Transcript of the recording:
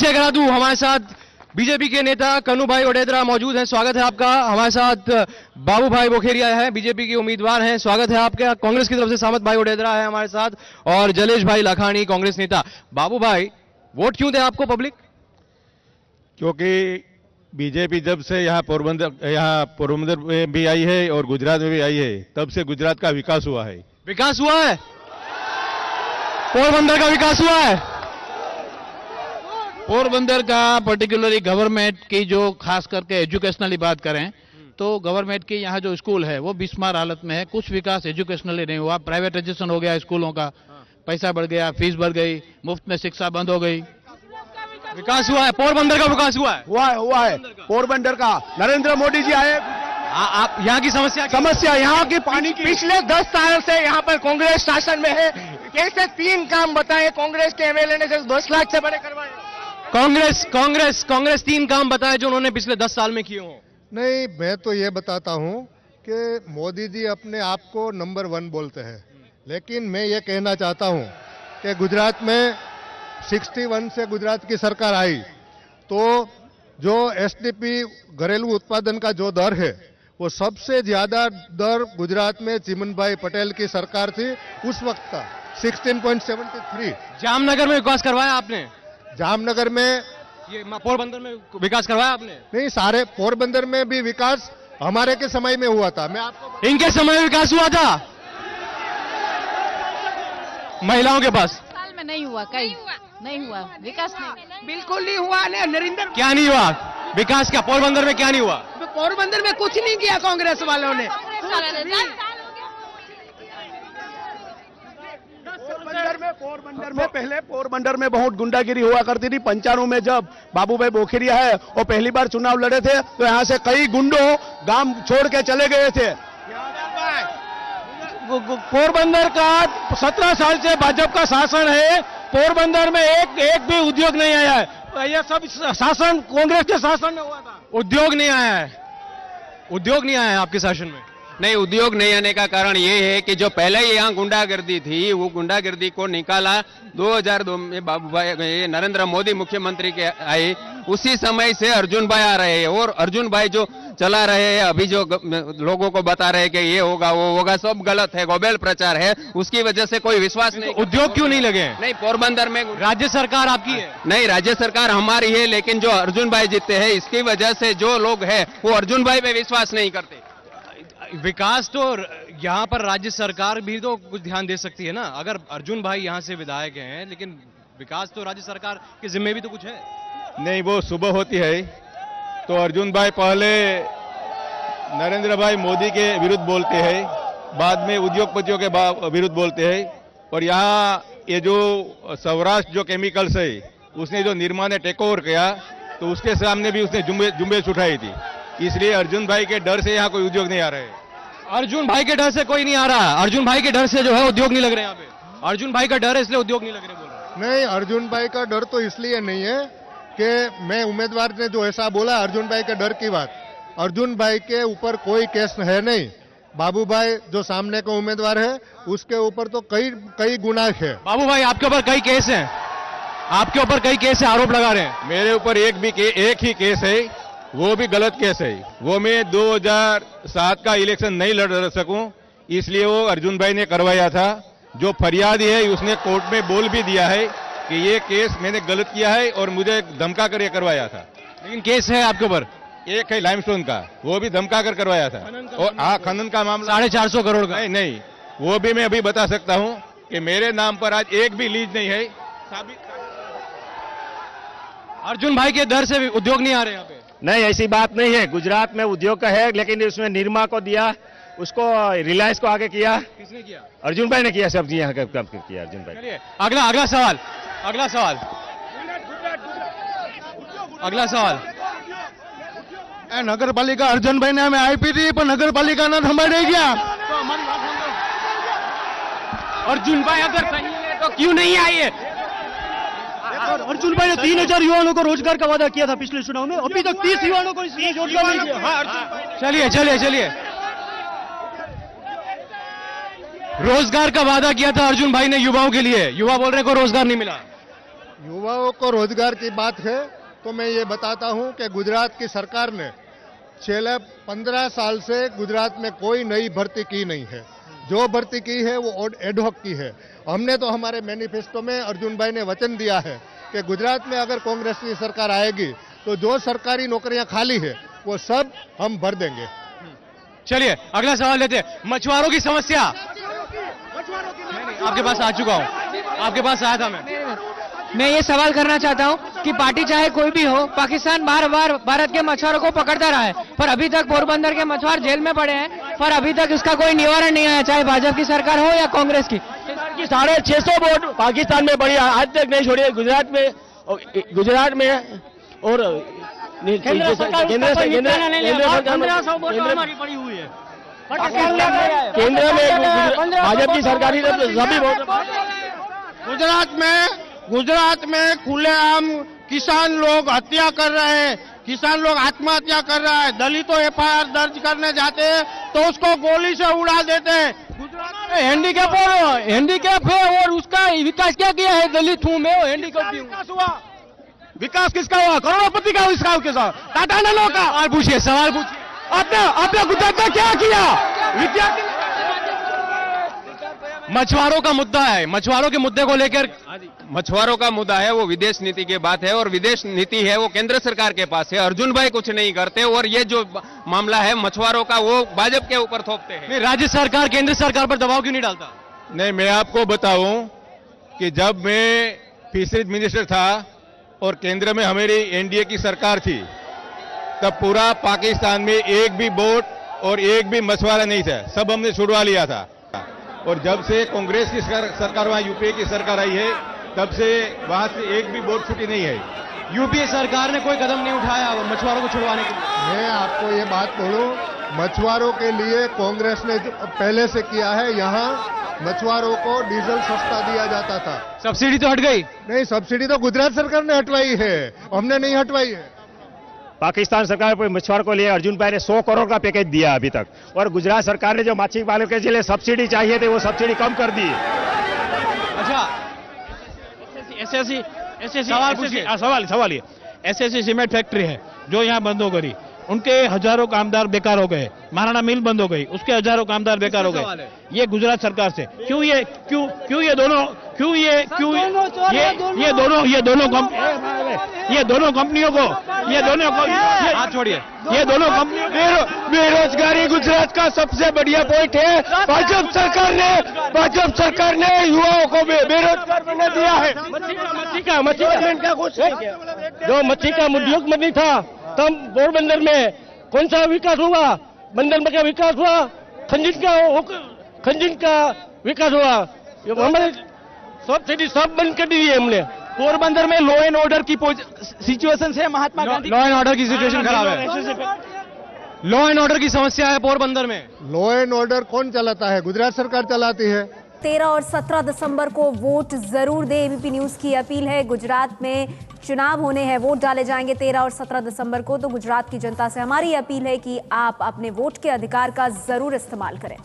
परिचय करा दूं, हमारे साथ बीजेपी के नेता कन्नू भाई ओडेदरा मौजूद हैं। स्वागत है आपका। हमारे साथ बाबू भाई बोखेरिया है, बीजेपी के उम्मीदवार हैं। स्वागत है आपका। कांग्रेस की तरफ से सामत भाई ओडेदरा है हमारे साथ, और जलेश भाई लाखानी कांग्रेस नेता। बाबू भाई, वोट क्यों दे आपको पब्लिक? क्योंकि बीजेपी जब से यहाँ पोरबंदर में भी आई है और गुजरात में भी आई है, तब से गुजरात का विकास हुआ है। विकास हुआ है, पोरबंदर का विकास हुआ है। पोरबंदर का पर्टिकुलरली गवर्नमेंट की जो खास करके एजुकेशनली बात करें तो गवर्नमेंट की यहाँ जो स्कूल है वो बिस्मार हालत में है। कुछ विकास एजुकेशनली नहीं हुआ। प्राइवेटाइजेशन हो गया स्कूलों का, पैसा बढ़ गया, फीस बढ़ गई, मुफ्त में शिक्षा बंद हो गई। विकास हुआ है, पोरबंदर का विकास हुआ है। हुआ है पोरबंदर का। नरेंद्र मोदी जी आए। आप यहाँ की समस्या यहाँ की पानी की। पिछले 10 साल से यहाँ पर कांग्रेस शासन में है। कैसे 3 काम बताए कांग्रेस के एमएलए ने 10 लाख से बड़े करवाए? कांग्रेस 3 काम बताए जो उन्होंने पिछले 10 साल में किए हों। नहीं, मैं तो ये बताता हूँ कि मोदी जी अपने आप को नंबर 1 बोलते हैं, लेकिन मैं ये कहना चाहता हूँ कि गुजरात में 61 से गुजरात की सरकार आई तो जो एसडीपी घरेलू उत्पादन का जो दर है वो सबसे ज्यादा दर गुजरात में चिमनभाई पटेल की सरकार थी उस वक्त का 16.73। जामनगर में विकास करवाया आपने? जामनगर में, ये पोरबंदर में विकास करवाया आपने? नहीं, सारे पोरबंदर में भी विकास हमारे के समय में हुआ था। मैं आपको इनके समय में विकास हुआ था? महिलाओं के पास साल में नहीं हुआ, कहीं नहीं हुआ विकास, नहीं बिल्कुल नहीं हुआ। नरेंद्र क्या नहीं हुआ विकास? क्या पोरबंदर में क्या नहीं हुआ? पोरबंदर में कुछ नहीं किया कांग्रेस वालों ने। पोरबंदर में बहुत गुंडागिरी हुआ करती थी। 95 में जब बाबू भाई बोखेरिया है और पहली बार चुनाव लड़े थे तो यहाँ से कई गुंडों गांव छोड़ के चले गए थे। पोरबंदर का 17 साल से भाजपा का शासन है। पोरबंदर में एक भी उद्योग नहीं आया है। यह सब शासन कांग्रेस के शासन में हुआ था। उद्योग नहीं आया है? उद्योग नहीं आया है आपके शासन में? नहीं, उद्योग नहीं आने का कारण ये है कि जो पहले ही यहाँ गुंडागर्दी थी वो गुंडागर्दी को निकाला 2002 में बाबू भाई नरेंद्र मोदी मुख्यमंत्री के आए, उसी समय से अर्जुन भाई आ रहे हैं और अर्जुन भाई जो चला रहे हैं अभी जो लोगों को बता रहे हैं कि ये होगा वो होगा, सब गलत है, गोबेल प्रचार है। उसकी वजह से कोई विश्वास नहीं। उद्योग क्यों नहीं लगे? नहीं, पोरबंदर में राज्य सरकार आपकी है? नहीं, राज्य सरकार हमारी है, लेकिन जो अर्जुन भाई जीतते हैं इसकी वजह से जो लोग हैं वो अर्जुन भाई पे विश्वास नहीं करते। विकास तो यहाँ पर राज्य सरकार भी तो कुछ ध्यान दे सकती है ना। अगर अर्जुन भाई यहाँ से विधायक हैं, लेकिन विकास तो राज्य सरकार के जिम्मे भी तो कुछ है। नहीं, वो सुबह होती है तो अर्जुन भाई पहले नरेंद्र भाई मोदी के विरुद्ध बोलते हैं, बाद में उद्योगपतियों के विरुद्ध बोलते हैं। और यहाँ ये जो सौराष्ट्र जो केमिकल्स है उसने जो निर्मा ने टेक ओवर किया तो उसके सामने भी उसने जुम्बेश उठाई थी। इसलिए अर्जुन भाई के डर से यहाँ कोई उद्योग नहीं आ रहे हैं। अर्जुन भाई के डर से कोई नहीं आ रहा। अर्जुन भाई के डर से जो है उद्योग नहीं लग रहे यहाँ पे। अर्जुन भाई का डर है इसलिए उद्योग नहीं लग रहे बोल रहे। नहीं, अर्जुन भाई का डर तो इसलिए नहीं है कि मैं उम्मीदवार ने जो ऐसा बोला अर्जुन भाई के डर की बात, अर्जुन भाई के ऊपर कोई केस है नहीं। बाबू भाई जो सामने का उम्मीदवार है उसके ऊपर तो कई गुनाह है। बाबू भाई आपके ऊपर कई केस हैं, आपके ऊपर कई केस है, आरोप लगा रहे हैं। मेरे ऊपर एक ही केस है, वो भी गलत केस है। वो मैं 2007 का इलेक्शन नहीं लड़ सकूं इसलिए वो अर्जुन भाई ने करवाया था। जो फरियादी है उसने कोर्ट में बोल भी दिया है कि ये केस मैंने गलत किया है और मुझे धमका कर ये करवाया था। लेकिन केस है आपके ऊपर? एक है लाइमस्टोन का, वो भी धमका कर करवाया था। और हाँ, खनन का मामला 450 करोड़ का। नहीं, वो भी मैं अभी बता सकता हूँ कि मेरे नाम पर आज एक भी लीज नहीं है। अर्जुन भाई के डर से उद्योग नहीं आ रहे यहाँ पे? नहीं, ऐसी बात नहीं है। गुजरात में उद्योग का है, लेकिन उसमें निरमा को दिया, उसको रिलायंस को आगे किया। किसने किया? अर्जुन भाई ने किया। सब जी यहाँ काम किया अर्जुन भाई। चलिए अगला सवाल। नगरपालिका अर्जुन भाई ने हमें આપી હતી પણ નગરપાલિકાના થંભા રહી ગયા। अर्जुन भाई अगर सही है तो क्यों नहीं आई है? अर्जुन भाई ने 3000 युवाओं को रोजगार का वादा किया था पिछले चुनाव में, अभी तक 30 युवाओं को रोजगार नहीं दिया। चलिए रोजगार का वादा किया था अर्जुन भाई ने युवाओं के लिए, युवा बोल रहे को रोजगार नहीं मिला। युवाओं को रोजगार की बात है तो मैं ये बताता हूं कि गुजरात की सरकार ने पिछले 15 साल से गुजरात में कोई नई भर्ती की नहीं है। जो भर्ती की है वो एडहॉक की है। हमने तो हमारे मैनिफेस्टो में अर्जुन भाई ने वचन दिया है कि गुजरात में अगर कांग्रेस की सरकार आएगी तो जो सरकारी नौकरियां खाली है वो सब हम भर देंगे। चलिए अगला सवाल लेते हैं। मछुआरों की समस्या आपके पास आ चुका हूं, आपके पास आया था मैं ये सवाल करना चाहता हूँ कि पार्टी चाहे कोई भी हो, पाकिस्तान बार बार भारत के मछुआरों को पकड़ता रहा है, पर अभी तक पोरबंदर के मछुआर जेल में पड़े हैं, पर अभी तक इसका कोई निवारण नहीं आया, चाहे भाजपा की सरकार हो या कांग्रेस की। 650 बोट पाकिस्तान में पड़ी, आज तक नहीं छोड़ी। गुजरात में और केंद्र सरकार केंद्र में भाजपा की सरकारी सभी गुजरात में खुलेआम किसान लोग हत्या कर रहे हैं, किसान लोग आत्महत्या कर रहा है। दलितों एफआईआर दर्ज करने जाते हैं तो उसको गोली से उड़ा देते हैं। गुजरात में हैंडीकैप है और उसका विकास क्या किया है? दलित हूं मैं, हैंडीकैप हुआ। विकास किसका हुआ? करोड़पति का विकास के साथ टाटा नैनो का। सवाल पूछिए आपने गुजरात में क्या किया? मछुआरों का मुद्दा है, मछुआरों के मुद्दे को लेकर मछुआरों का मुद्दा है, वो विदेश नीति की बात है और विदेश नीति है वो केंद्र सरकार के पास है। अर्जुन भाई कुछ नहीं करते और ये जो मामला है मछुआरों का वो भाजपा के ऊपर थोपते हैं। राज्य सरकार केंद्र सरकार पर दबाव क्यों नहीं डालता? नहीं, मैं आपको बताऊं कि जब मैं फिशरीज मिनिस्टर था और केंद्र में हमारी एनडीए की सरकार थी, तब पूरा पाकिस्तान में एक भी बोट और एक भी मछुआरा नहीं था, सब हमने छुड़वा लिया था। और जब से कांग्रेस की सरकार वहां यूपीए की सरकार आई है, तब से वहां से एक भी बोट छुट्टी नहीं है। यूपीए सरकार ने कोई कदम नहीं उठाया मछुआरों को छुड़वाने के लिए। मैं आपको ये बात बोलूं, मछुआरों के लिए कांग्रेस ने पहले से किया है। यहाँ मछुआरों को डीजल सस्ता दिया जाता था। सब्सिडी तो हट गई? नहीं, सब्सिडी तो गुजरात सरकार ने हटवाई है, हमने नहीं हटवाई है। पाकिस्तान सरकार पर मछुआरों को लिए अर्जुन भाई ने 100 करोड़ का पैकेज दिया अभी तक, और गुजरात सरकार ने जो मछली पालकों के लिए सब्सिडी चाहिए थी वो सब्सिडी कम कर दी। अच्छा, सवाल ये एसएससी सीमेंट फैक्ट्री है जो यहाँ बंद हो गई, उनके हजारों कामदार बेकार हो गए। महाराणा मिल बंद हो गई, उसके हजारों कामदार बेकार हो गए। ये गुजरात सरकार से क्यों ये दोनों कंपनियों को हाथ छोड़िए। ये दोनों कंपनियों बेरोजगारी गुजरात का सबसे बढ़िया पॉइंट है। भाजपा सरकार ने युवाओं को बेरोजगार बना दिया है। जो मच्छी का उद्योग मंत्री था तब पोरबंदर में कौन सा विकास हुआ? बंदर में क्या विकास हुआ? खंजिन का विकास हुआ। हमारे सब्सिडी सब बंद कर दी है हमने। पोरबंदर में लॉ एंड ऑर्डर की सिचुएशन है, Mahatma Gandhi law and order की सिचुएशन खराब है। लॉ एंड ऑर्डर की समस्या है पोरबंदर में। लॉ एंड ऑर्डर कौन चलाता है? गुजरात सरकार चलाती है। 13 और 17 दिसंबर को वोट जरूर दें, एबीपी न्यूज की अपील है। गुजरात में चुनाव होने हैं, वोट डाले जाएंगे 13 और 17 दिसंबर को। तो गुजरात की जनता से हमारी अपील है कि आप अपने वोट के अधिकार का जरूर इस्तेमाल करें।